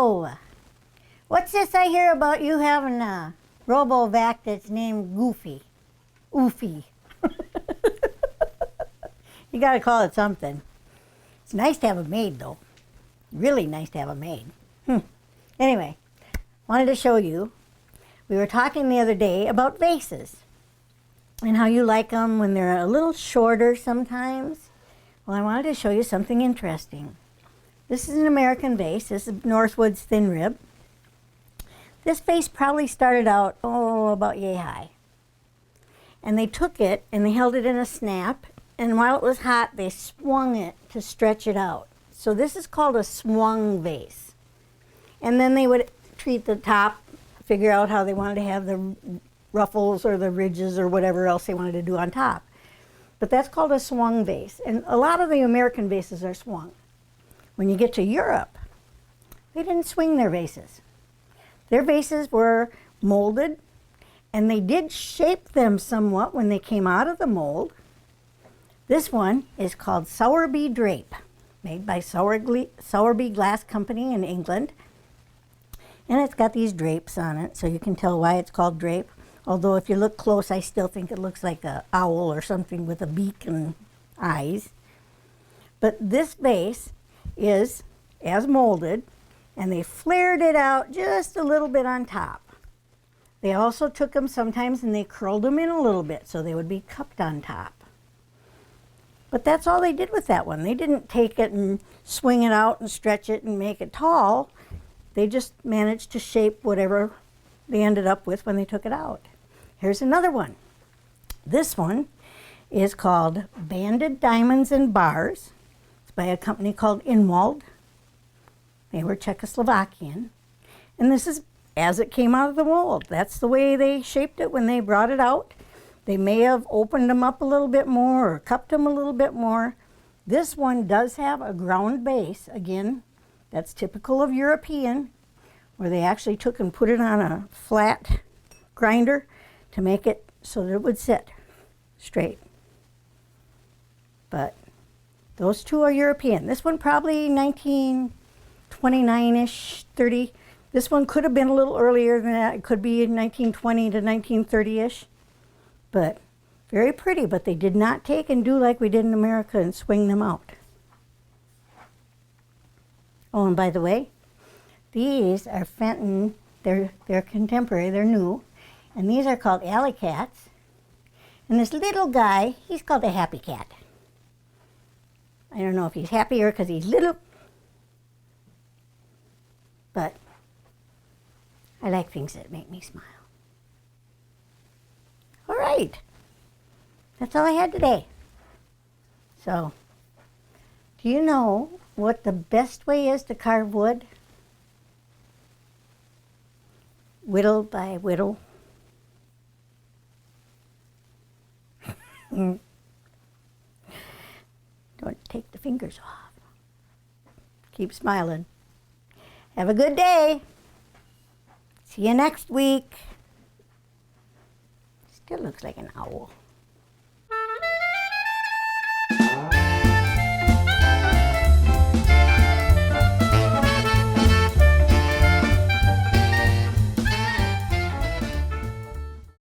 Hello! What's this I hear about you having a robo-vac that's named Goofy? Oofy. You gotta call it something. It's nice to have a maid though. Really nice to have a maid. Anyway, wanted to show you. We were talking the other day about vases and how you like them when they're a little shorter sometimes. Well, I wanted to show you something interesting. This is an American vase. This is Northwood's Thin Rib. This vase probably started out, about yay high. And they took it and they held it in a snap, and while it was hot, they swung it to stretch it out. So this is called a swung vase. And then they would treat the top, figure out how they wanted to have the ruffles or the ridges or whatever else they wanted to do on top. But that's called a swung vase. And a lot of the American vases are swung. When you get to Europe, they didn't swing their vases. Their vases were molded, and they did shape them somewhat when they came out of the mold. This one is called Sowerby Drape, made by Sowerby Glass Company in England. And it's got these drapes on it, so you can tell why it's called drape. Although if you look close, I still think it looks like an owl or something with a beak and eyes. But this vase is as molded, and they flared it out just a little bit on top. They also took them sometimes and they curled them in a little bit so they would be cupped on top. But that's all they did with that one. They didn't take it and swing it out and stretch it and make it tall. They just managed to shape whatever they ended up with when they took it out. Here's another one. This one is called Banded Diamonds and Bars. It's by a company called Inwald. They were Czechoslovakian. And this is as it came out of the mold. That's the way they shaped it when they brought it out. They may have opened them up a little bit more or cupped them a little bit more. This one does have a ground base. Again, that's typical of European, where they actually took and put it on a flat grinder to make it so that it would sit straight. But those two are European. This one probably 1929-ish, 30. This one could have been a little earlier than that. It could be in 1920 to 1930-ish. But very pretty, but they did not take and do like we did in America and swing them out. Oh, and by the way, these are Fenton. They're contemporary, they're new. And these are called alley cats. And this little guy, he's called a happy cat. I don't know if he's happier because he's little, but I like things that make me smile. All right, that's all I had today. So, do you know what the best way is to carve wood? Whittle by whittle. Don't take the fingers off. Keep smiling. Have a good day. See you next week. Still looks like an owl.